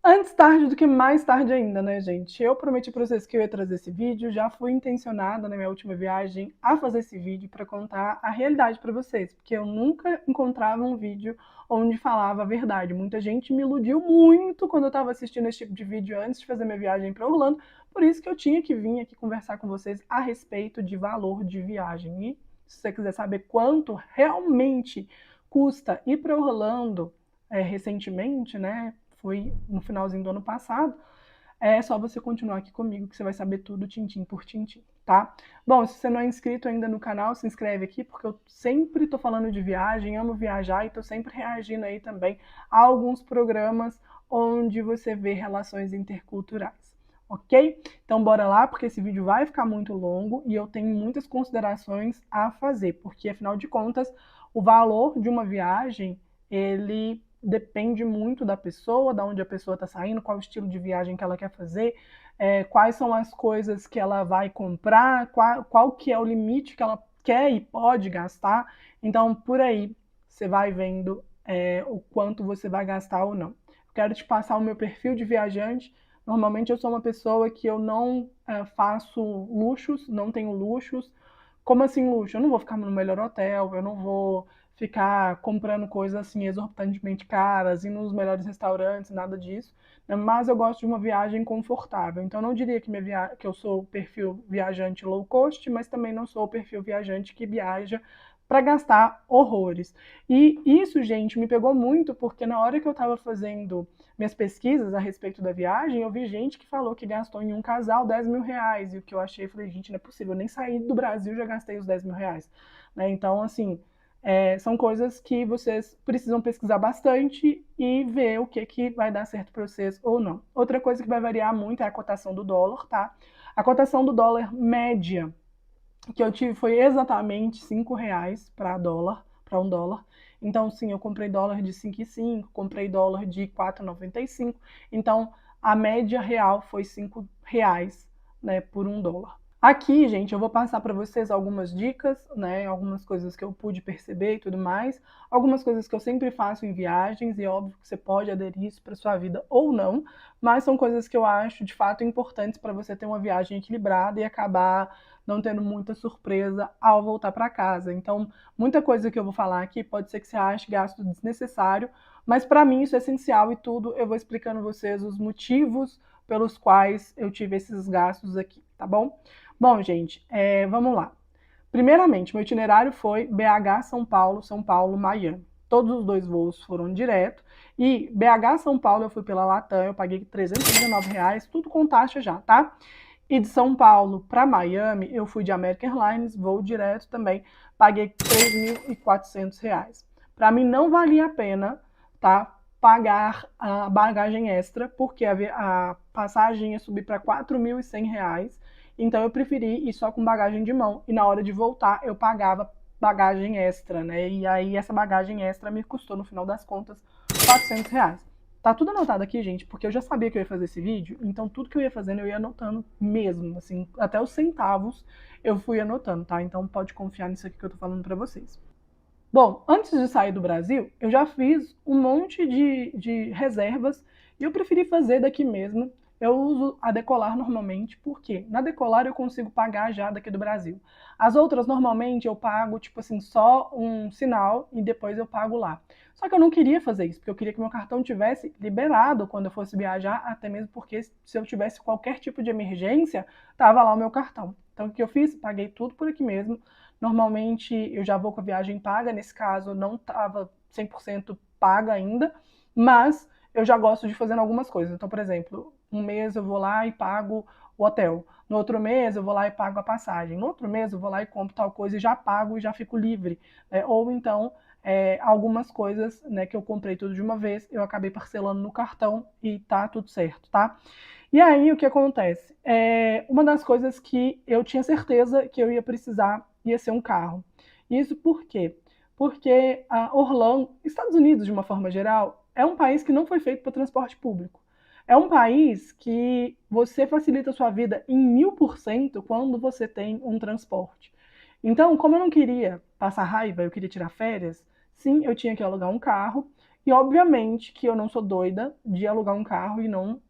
Antes tarde do que mais tarde ainda, né, gente? Eu prometi para vocês que eu ia trazer esse vídeo, já fui intencionada na minha última viagem a fazer esse vídeo para contar a realidade para vocês, porque eu nunca encontrava um vídeo onde falava a verdade. Muita gente me iludiu muito quando eu estava assistindo esse tipo de vídeo antes de fazer minha viagem para Orlando, por isso que eu tinha que vir aqui conversar com vocês a respeito de valor de viagem. E se você quiser saber quanto realmente custa ir para Orlando recentemente, né? Foi no finalzinho do ano passado. É só você continuar aqui comigo que você vai saber tudo tintim por tintim, tá? Bom, se você não é inscrito ainda no canal, se inscreve aqui, porque eu sempre tô falando de viagem, amo viajar e tô sempre reagindo aí também a alguns programas onde você vê relações interculturais, ok? Então bora lá, porque esse vídeo vai ficar muito longo e eu tenho muitas considerações a fazer, porque afinal de contas, o valor de uma viagem, ele depende muito da pessoa, da onde a pessoa está saindo, qual o estilo de viagem que ela quer fazer, quais são as coisas que ela vai comprar, qual que é o limite que ela quer e pode gastar. Então, por aí, você vai vendo o quanto você vai gastar ou não. Eu quero te passar o meu perfil de viajante. Normalmente eu sou uma pessoa que eu não faço luxos, não tenho luxos. Como assim luxo? Eu não vou ficar no melhor hotel, eu não vou ficar comprando coisas assim exorbitantemente caras, ir nos melhores restaurantes, nada disso. Né? Mas eu gosto de uma viagem confortável. Então eu não diria que eu sou o perfil viajante low cost, mas também não sou o perfil viajante que viaja para gastar horrores. E isso, gente, me pegou muito porque na hora que eu estava fazendo minhas pesquisas a respeito da viagem, eu vi gente que falou que gastou em um casal 10 mil reais. E o que eu achei, falei, gente, não é possível, eu nem saí do Brasil já gastei os 10 mil reais. Né? Então, assim, são coisas que vocês precisam pesquisar bastante e ver o que vai dar certo para vocês ou não. Outra coisa que vai variar muito é a cotação do dólar, tá? A cotação do dólar média que eu tive foi exatamente R$ 5 para um dólar. Então, sim, eu comprei dólar de 5,5, comprei dólar de 4,95. Então, a média real foi R$ 5, né, por um dólar. Aqui, gente, eu vou passar para vocês algumas dicas, né, algumas coisas que eu pude perceber e tudo mais, algumas coisas que eu sempre faço em viagens, e óbvio que você pode aderir isso para sua vida ou não, mas são coisas que eu acho de fato importantes para você ter uma viagem equilibrada e acabar não tendo muita surpresa ao voltar para casa. Então, muita coisa que eu vou falar aqui pode ser que você ache gasto desnecessário, mas para mim isso é essencial e tudo eu vou explicando a vocês os motivos pelos quais eu tive esses gastos aqui, tá bom? Bom, gente, vamos lá. Primeiramente, meu itinerário foi BH, São Paulo, Miami. Todos os dois voos foram direto. E BH, São Paulo, eu fui pela Latam, eu paguei R$ 319, tudo com taxa já, tá? E de São Paulo para Miami, eu fui de American Airlines, voo direto também, paguei R$ 3.400. Para mim não valia a pena, tá? Pagar a bagagem extra, porque a passagem ia subir para R$ 4.100. Então eu preferi ir só com bagagem de mão e na hora de voltar eu pagava bagagem extra, né? E aí essa bagagem extra me custou no final das contas R$ 400. Tá tudo anotado aqui, gente, porque eu já sabia que eu ia fazer esse vídeo, então tudo que eu ia fazendo eu ia anotando mesmo, assim, até os centavos eu fui anotando, tá? Então pode confiar nisso aqui que eu tô falando pra vocês. Bom, antes de sair do Brasil, eu já fiz um monte de reservas e eu preferi fazer daqui mesmo. Eu uso a Decolar normalmente, porque na Decolar eu consigo pagar já daqui do Brasil. As outras, normalmente, eu pago, tipo assim, só um sinal e depois eu pago lá. Só que eu não queria fazer isso, porque eu queria que meu cartão tivesse liberado quando eu fosse viajar, até mesmo porque se eu tivesse qualquer tipo de emergência, tava lá o meu cartão. Então o que eu fiz? Paguei tudo por aqui mesmo. Normalmente eu já vou com a viagem paga, nesse caso não estava 100% paga ainda, mas eu já gosto de fazer algumas coisas. Então, por exemplo, um mês eu vou lá e pago o hotel. No outro mês eu vou lá e pago a passagem. No outro mês eu vou lá e compro tal coisa e já pago e já fico livre. Ou então, algumas coisas, né, que eu comprei tudo de uma vez, eu acabei parcelando no cartão e tá tudo certo, tá? E aí o que acontece? Uma das coisas que eu tinha certeza que eu ia precisar ia ser um carro. Isso por quê? Porque a Orlando, Estados Unidos de uma forma geral, é um país que não foi feito para transporte público. É um país que você facilita a sua vida em 1000% quando você tem um transporte. Então, como eu não queria passar raiva, eu queria tirar férias, sim, eu tinha que alugar um carro. E obviamente que eu não sou doida de alugar um carro e não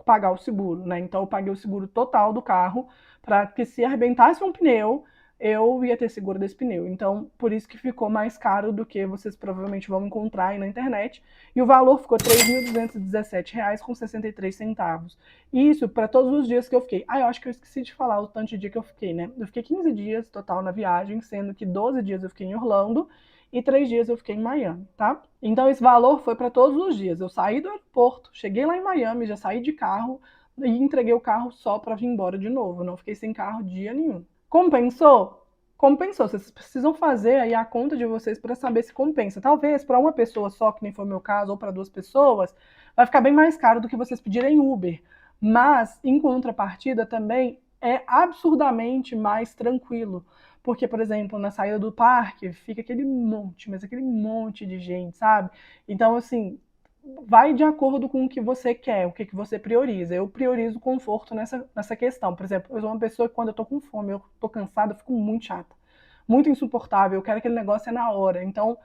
pagar o seguro, né? Então eu paguei o seguro total do carro para que se arrebentasse um pneu, eu ia ter seguro desse pneu. Então, por isso que ficou mais caro do que vocês provavelmente vão encontrar aí na internet. E o valor ficou R$ 3.217,63. Isso para todos os dias que eu fiquei. Ah, eu acho que eu esqueci de falar o tanto de dia que eu fiquei, né? Eu fiquei 15 dias total na viagem, sendo que 12 dias eu fiquei em Orlando e 3 dias eu fiquei em Miami, tá? Então esse valor foi para todos os dias. Eu saí do aeroporto, cheguei lá em Miami, já saí de carro e entreguei o carro só para vir embora de novo. Não fiquei sem carro dia nenhum. Compensou? Compensou. Vocês precisam fazer aí a conta de vocês para saber se compensa. Talvez para uma pessoa só, que nem foi o meu caso, ou para duas pessoas, vai ficar bem mais caro do que vocês pedirem Uber. Mas, em contrapartida, também é absurdamente mais tranquilo. Porque, por exemplo, na saída do parque fica aquele monte, mas aquele monte de gente, sabe? Então, assim, vai de acordo com o que você quer, o que você prioriza. Eu priorizo o conforto nessa questão. Por exemplo, eu sou uma pessoa que quando eu tô com fome, eu tô cansada, eu fico muito chata, muito insuportável, eu quero aquele negócio na hora. Então,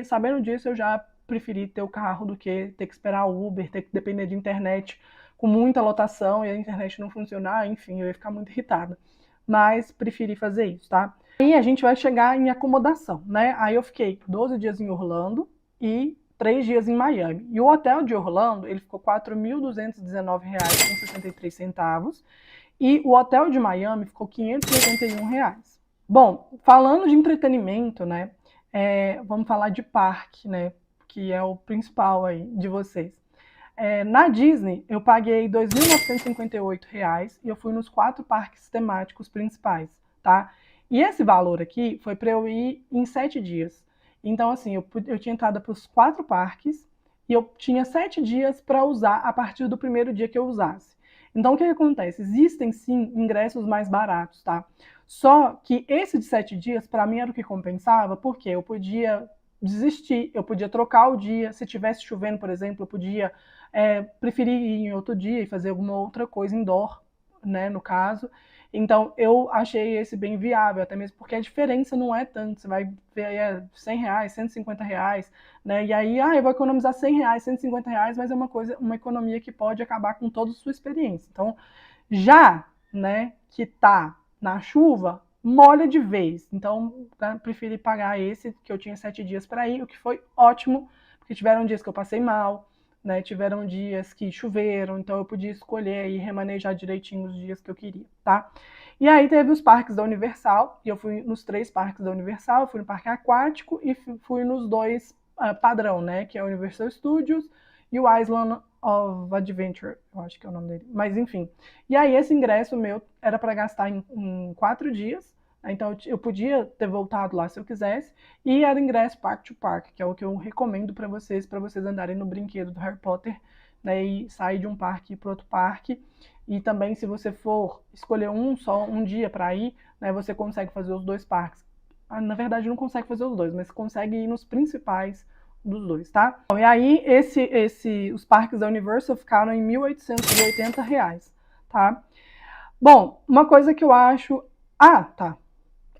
sabendo disso, eu já preferi ter o carro do que ter que esperar o Uber, ter que depender de internet com muita lotação e a internet não funcionar, enfim, eu ia ficar muito irritada. Mas preferi fazer isso, tá? Aí a gente vai chegar em acomodação, né? Aí eu fiquei 12 dias em Orlando e 3 dias em Miami. E o hotel de Orlando, ele ficou R$ 4.219,63. E o hotel de Miami ficou R$ 581. Bom, falando de entretenimento, né? Vamos falar de parque, né? Que é o principal aí de vocês. Na Disney, eu paguei R$ 2.958 e eu fui nos 4 parques temáticos principais, tá? E esse valor aqui foi para eu ir em 7 dias. Então, assim, eu tinha entrada para os 4 parques e eu tinha 7 dias para usar a partir do primeiro dia que eu usasse. Então, o que acontece? Existem, sim, ingressos mais baratos, tá? Só que esse de 7 dias, para mim, era o que compensava, porque eu podia desistir, eu podia trocar o dia. Se tivesse chovendo, por exemplo, eu podia preferir ir em outro dia e fazer alguma outra coisa indoor, né, no caso. Então, eu achei esse bem viável, até mesmo porque a diferença não é tanto. Você vai ver aí R$ 100, R$ 150, né? E aí, eu vou economizar R$ 100, R$ 150, mas é uma economia que pode acabar com toda a sua experiência. Então, já, né, que tá na chuva, molha de vez. Então, preferi pagar esse, que eu tinha 7 dias para ir, o que foi ótimo, porque tiveram dias que eu passei mal, né? Tiveram dias que choveram, então eu podia escolher e remanejar direitinho os dias que eu queria, tá? E aí teve os parques da Universal, e eu fui nos 3 parques da Universal, eu fui no parque aquático e fui nos 2 padrão, né? Que é o Universal Studios e o Island of Adventure, eu acho que é o nome dele, mas enfim. E aí esse ingresso meu era para gastar em 4 dias, então eu podia ter voltado lá se eu quisesse, e era ingresso Park to Park, que é o que eu recomendo para vocês andarem no brinquedo do Harry Potter, né, e sair de um parque para outro parque. E também, se você for escolher só um dia para ir, né, você consegue fazer os 2 parques. Na verdade, não consegue fazer os 2, mas consegue ir nos principais dos 2, tá? Bom, e aí, os parques da Universal ficaram em R$ 1.880, tá? Bom, uma coisa que eu acho... Ah, tá.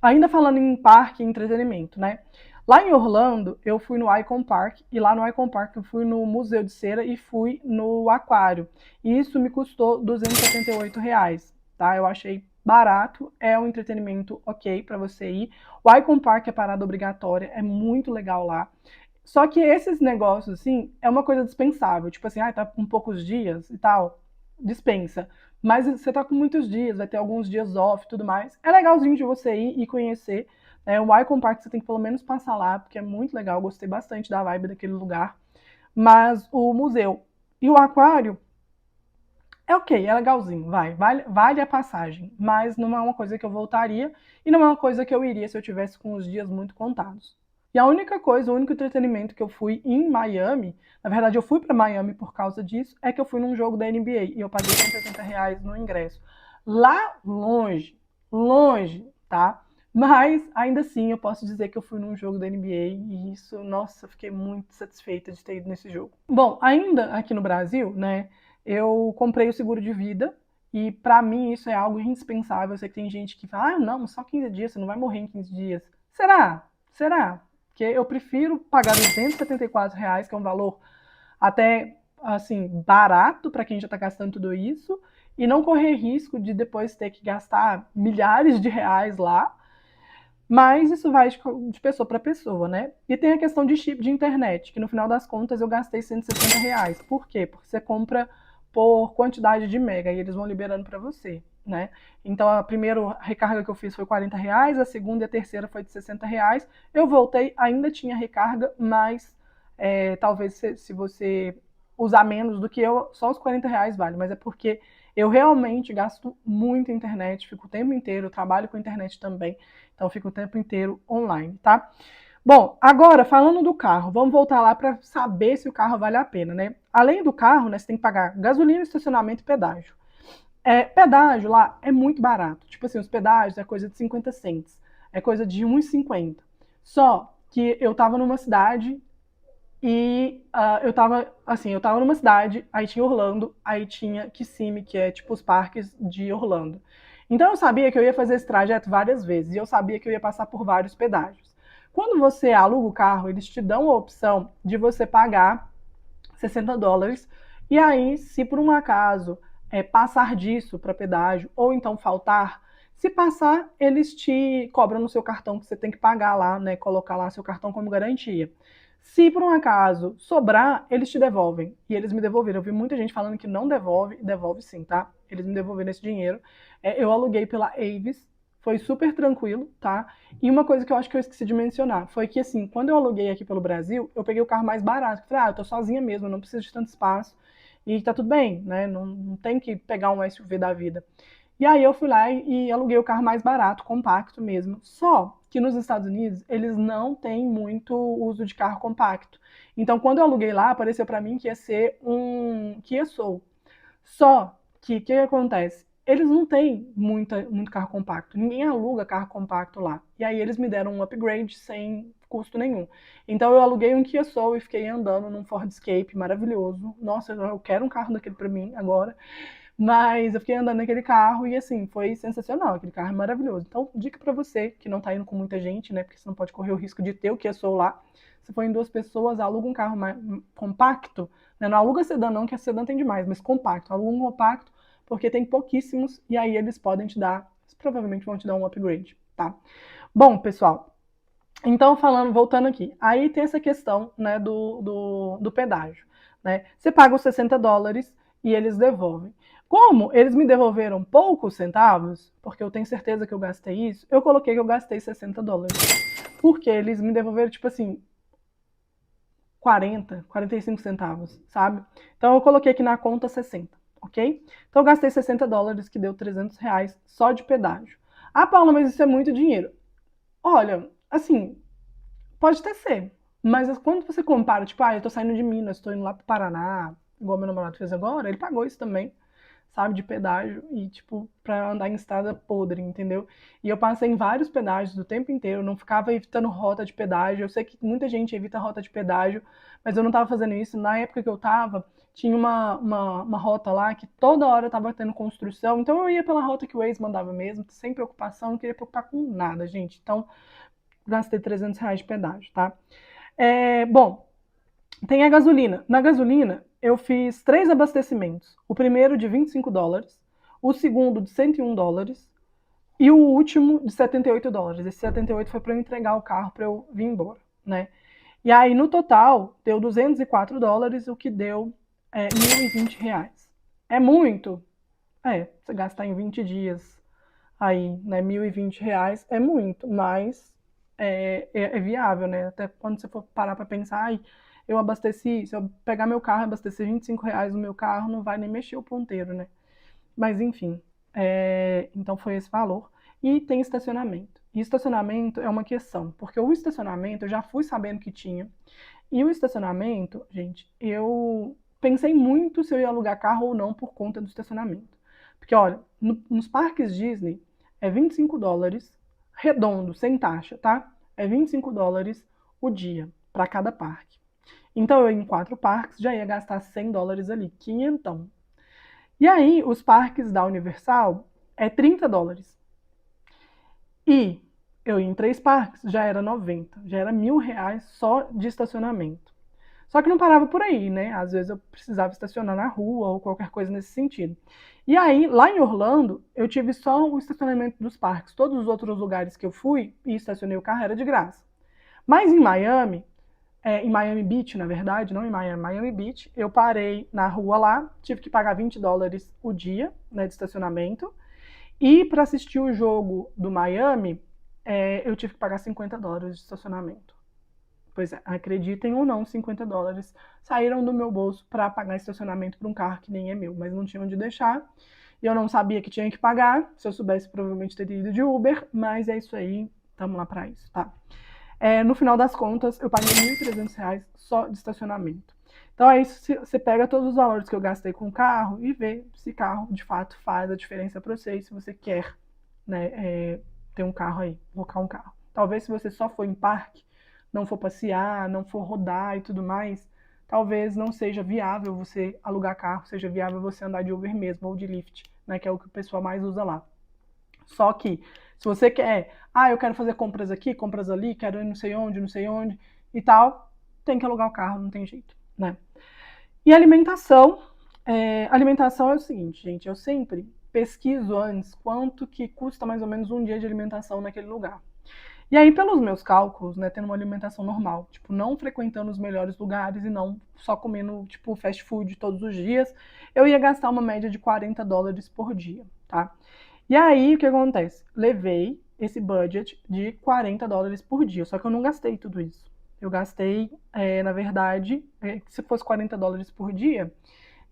Ainda falando em parque e entretenimento, né? Lá em Orlando, eu fui no Icon Park, e lá no Icon Park eu fui no Museu de Cera e fui no Aquário. E isso me custou R$ 278, tá? Eu achei barato, é um entretenimento ok para você ir. O Icon Park é parada obrigatória, é muito legal lá. Só que esses negócios, assim, é uma coisa dispensável. Tipo assim, tá com poucos dias e tal, dispensa. Mas você tá com muitos dias, vai ter alguns dias off e tudo mais. É legalzinho de você ir e conhecer. O Icon Park você tem que pelo menos passar lá, porque é muito legal. Gostei bastante da vibe daquele lugar. Mas o museu e o aquário é ok, é legalzinho, vale a passagem. Mas não é uma coisa que eu voltaria e não é uma coisa que eu iria se eu tivesse com os dias muito contados. E a única coisa, o único entretenimento que eu fui em Miami, na verdade eu fui para Miami por causa disso, é que eu fui num jogo da NBA e eu paguei R$ 180 no ingresso. Lá longe, longe, tá? Mas ainda assim eu posso dizer que eu fui num jogo da NBA e isso, nossa, eu fiquei muito satisfeita de ter ido nesse jogo. Bom, ainda aqui no Brasil, né, eu comprei o seguro de vida e para mim isso é algo indispensável. Eu sei que tem gente que fala, não, só 15 dias, você não vai morrer em 15 dias. Será? Será? porque eu prefiro pagar R$ 274, que é um valor até, assim, barato para quem já está gastando tudo isso, e não correr risco de depois ter que gastar milhares de reais lá, mas isso vai de pessoa para pessoa, né? E tem a questão de chip de internet, que no final das contas eu gastei R$ 160. Por quê? Porque você compra por quantidade de mega e eles vão liberando para você, né? Então a primeira recarga que eu fiz foi R$ 40, a segunda e a terceira foi de R$ 60. Eu voltei, ainda tinha recarga, mas talvez se você usar menos do que eu, só os R$ 40 vale, mas é porque eu realmente gasto muito internet, fico o tempo inteiro, trabalho com internet também, então eu fico o tempo inteiro online, tá? Bom, agora falando do carro, vamos voltar lá para saber se o carro vale a pena, né? Além do carro, né, você tem que pagar gasolina, estacionamento e pedágio. Pedágio lá é muito barato, tipo assim, os pedágios é coisa de 50 cents, é coisa de 1,50. Só que eu tava numa cidade e eu tava numa cidade, aí tinha Orlando, aí tinha Kissimmee, que é tipo os parques de Orlando. Então eu sabia que eu ia fazer esse trajeto várias vezes, e eu sabia que eu ia passar por vários pedágios. Quando você aluga o carro, eles te dão a opção de você pagar US$ 60, e aí, se por um acaso passar disso para pedágio, ou então faltar, se passar, eles te cobram no seu cartão, que você tem que pagar lá, né, colocar lá seu cartão como garantia. Se por um acaso sobrar, eles te devolvem. E eles me devolveram. Eu vi muita gente falando que não devolve, devolve sim, tá? Eles me devolveram esse dinheiro. Eu aluguei pela Avis, foi super tranquilo, tá? E uma coisa que eu acho que eu esqueci de mencionar foi que, assim, quando eu aluguei aqui pelo Brasil, eu peguei o carro mais barato. Falei, eu tô sozinha mesmo, eu não preciso de tanto espaço e tá tudo bem, né? Não tem que pegar um SUV da vida. E aí eu fui lá e aluguei o carro mais barato, compacto mesmo. Só que nos Estados Unidos eles não têm muito uso de carro compacto. Então quando eu aluguei lá, apareceu para mim que ia ser um Kia Soul. Só que o que acontece? Eles não têm muito carro compacto. Ninguém aluga carro compacto lá. E aí eles me deram um upgrade sem custo nenhum. Então eu aluguei um Kia Soul e fiquei andando num Ford Escape maravilhoso. Nossa, eu quero um carro daquele para mim agora. Mas eu fiquei andando naquele carro e, assim, foi sensacional. Aquele carro é maravilhoso. Então, dica pra você que não tá indo com muita gente, né? Porque você não pode correr o risco de ter o Kia Soul lá. Se for em duas pessoas, aluga um carro mais compacto, né? Não aluga sedã não, que a sedã tem demais, mas compacto. Aluga um compacto, porque tem pouquíssimos e aí eles podem te dar, provavelmente vão te dar um upgrade, tá? Bom, pessoal, então voltando aqui, aí tem essa questão, né, do pedágio, né? Você paga os US$ 60 e eles devolvem. Como eles me devolveram poucos centavos, porque eu tenho certeza que eu gastei isso, eu coloquei que eu gastei US$ 60. Porque eles me devolveram, tipo assim, 45 centavos, sabe? Então eu coloquei aqui na conta 60, ok? Então eu gastei US$ 60, que deu R$ 300 só de pedágio. Ah, Paula, mas isso é muito dinheiro. Olha, assim, pode até ser, mas quando você compara, tipo, eu tô saindo de Minas, tô indo lá pro Paraná, igual meu namorado fez agora, ele pagou isso também, sabe, de pedágio e, tipo, pra andar em estrada podre, entendeu? E eu passei em vários pedágios o tempo inteiro, não ficava evitando rota de pedágio. Eu sei que muita gente evita rota de pedágio, mas eu não tava fazendo isso. Na época que eu tava, tinha uma rota lá que toda hora tava tendo construção, então eu ia pela rota que o Waze mandava mesmo, sem preocupação, não queria preocupar com nada, gente. Então, gastei R$ 300 de pedágio, tá? Bom, tem a gasolina. Na gasolina, eu fiz 3 abastecimentos. O primeiro de US$ 25, o segundo de US$ 101 e o último de US$ 78. Esse 78 foi para eu entregar o carro para eu vir embora, né? E aí, no total, deu US$ 204, o que deu R$ 1.020. É muito? Você gastar em 20 dias aí, né, R$ 1.020 é muito, mas é viável, né? Até quando você for parar para pensar, eu abasteci, se eu pegar meu carro e abastecer R$ 25 no meu carro, não vai nem mexer o ponteiro, né? Mas enfim, então foi esse valor. E tem estacionamento. E estacionamento é uma questão, porque o estacionamento eu já fui sabendo que tinha. E o estacionamento, gente, eu pensei muito se eu ia alugar carro ou não por conta do estacionamento. Porque, olha, nos parques Disney é US$ 25, redondo, sem taxa, tá? É US$ 25 o dia para cada parque. Então eu ia em 4 parques, já ia gastar US$ 100 ali, quinhentão. E aí, os parques da Universal é US$ 30. E eu ia em 3 parques, já era 90, já era R$ 1.000 só de estacionamento. Só que não parava por aí, né? Às vezes eu precisava estacionar na rua ou qualquer coisa nesse sentido. E aí, lá em Orlando, eu tive só o estacionamento dos parques. Todos os outros lugares que eu fui e estacionei o carro era de graça. Mas em Miami Beach, na verdade, não em Miami, Miami Beach, eu parei na rua lá, tive que pagar $20 o dia, né, de estacionamento. E para assistir o jogo do Miami, eu tive que pagar $50 de estacionamento. Pois é, acreditem ou não, $50 saíram do meu bolso para pagar estacionamento para um carro que nem é meu, mas não tinha onde deixar. E eu não sabia que tinha que pagar. Se eu soubesse, provavelmente teria ido de Uber, mas é isso aí, estamos lá para isso, tá? No final das contas, eu paguei R$ 1.300 só de estacionamento. Então aí você pega todos os valores que eu gastei com o carro e vê se carro de fato faz a diferença para você, se você quer, né, ter um carro aí, colocar um carro. Talvez se você só for em parque, não for passear, não for rodar e tudo mais, talvez não seja viável você alugar carro, seja viável você andar de Uber mesmo ou de Lyft, né, que é o que o pessoal mais usa lá. Só que se você quer, eu quero fazer compras aqui, compras ali, quero ir não sei onde e tal, tem que alugar o carro, não tem jeito, né? E alimentação, alimentação é o seguinte, gente, eu sempre pesquiso antes quanto que custa mais ou menos um dia de alimentação naquele lugar. E aí, pelos meus cálculos, né, tendo uma alimentação normal, tipo, não frequentando os melhores lugares e não só comendo, tipo, fast food todos os dias, eu ia gastar uma média de $40 por dia, tá? E aí, o que acontece? Levei esse budget de $40 por dia, só que eu não gastei tudo isso. Eu gastei, na verdade, se fosse $40 por dia,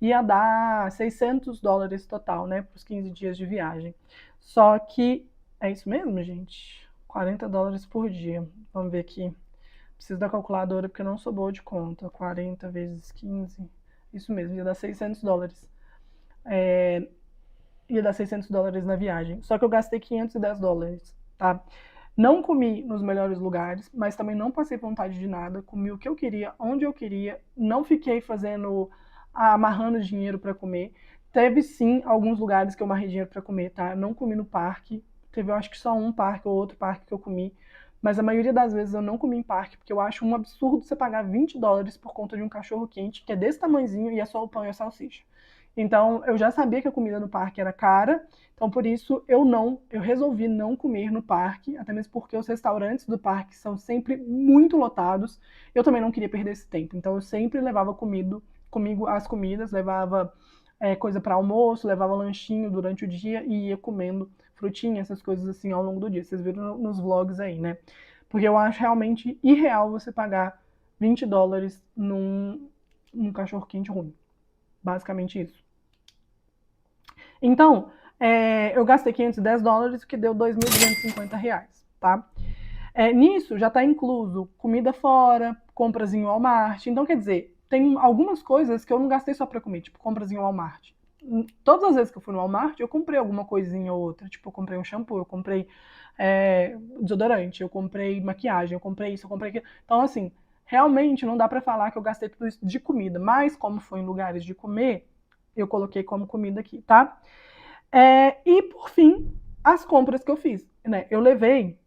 ia dar $600 total, né, para os 15 dias de viagem. Só que, é isso mesmo, gente? $40 por dia. Vamos ver aqui. Preciso da calculadora porque eu não sou boa de conta. 40 vezes 15. Isso mesmo, ia dar $600. Ia dar $600 na viagem. Só que eu gastei $510, tá? Não comi nos melhores lugares, mas também não passei vontade de nada. Comi o que eu queria, onde eu queria. Não fiquei amarrando dinheiro para comer. Teve sim alguns lugares que eu amarrei dinheiro para comer, tá? Não comi no parque. Teve, eu acho que só um parque ou outro parque que eu comi. Mas a maioria das vezes eu não comi em parque, porque eu acho um absurdo você pagar $20 por conta de um cachorro quente, que é desse tamanhozinho, e é só o pão e a salsicha. Então, eu já sabia que a comida no parque era cara, então por isso eu resolvi não comer no parque, até mesmo porque os restaurantes do parque são sempre muito lotados. Eu também não queria perder esse tempo, então eu sempre levava comigo as comidas, levava coisa para almoço, levava lanchinho durante o dia e ia comendo frutinha, essas coisas assim ao longo do dia. Vocês viram nos vlogs aí, né? Porque eu acho realmente irreal você pagar $20 num cachorro quente ruim. Basicamente isso. Então, eu gastei $510, o que deu R$ 2.250, tá? Nisso já está incluso comida fora, compras em Walmart. Então, quer dizer, tem algumas coisas que eu não gastei só para comer, tipo compras em Walmart. Todas as vezes que eu fui no Walmart, eu comprei alguma coisinha ou outra. Tipo, eu comprei um shampoo, eu comprei desodorante, eu comprei maquiagem, eu comprei isso, eu comprei aquilo. Então, assim, realmente não dá para falar que eu gastei tudo isso de comida. Mas, como foi em lugares de comer, eu coloquei como comida aqui, tá? E, por fim, as compras que eu fiz, né? Eu levei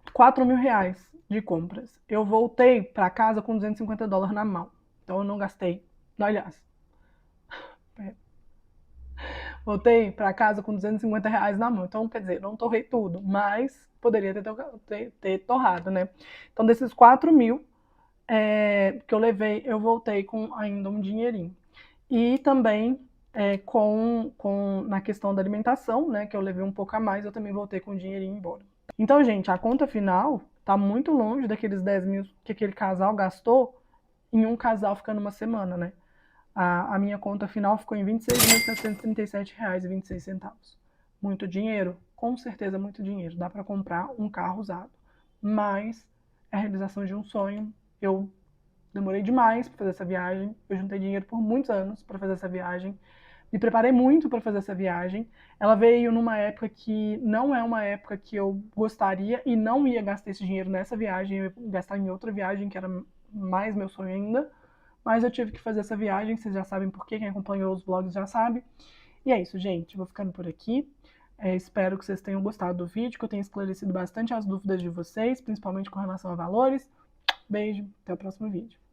R$ 4.000 de compras. Eu voltei para casa com $250 na mão. Então, eu não gastei. Não, aliás, voltei para casa com R$ 250 na mão. Então, quer dizer, não torrei tudo, mas poderia ter torrado, né? Então, desses 4.000 que eu levei, eu voltei com ainda um dinheirinho. E também na questão da alimentação, né, que eu levei um pouco a mais, eu também voltei com o dinheirinho embora. Então, gente, a conta final tá muito longe daqueles 10 mil que aquele casal gastou em um casal ficando uma semana, né? A minha conta final ficou em R$ 26.737,26. Muito dinheiro? Com certeza muito dinheiro. Dá para comprar um carro usado. Mas é a realização de um sonho. Eu demorei demais para fazer essa viagem. Eu juntei dinheiro por muitos anos para fazer essa viagem. Me preparei muito para fazer essa viagem. Ela veio numa época que não é uma época que eu gostaria e não ia gastar esse dinheiro nessa viagem. Eu ia gastar em outra viagem que era mais meu sonho ainda. Mas eu tive que fazer essa viagem. Vocês já sabem por quê. Quem acompanhou os vlogs já sabe. E é isso, gente. Vou ficando por aqui. Espero que vocês tenham gostado do vídeo, que eu tenha esclarecido bastante as dúvidas de vocês, principalmente com relação a valores. Beijo, até o próximo vídeo.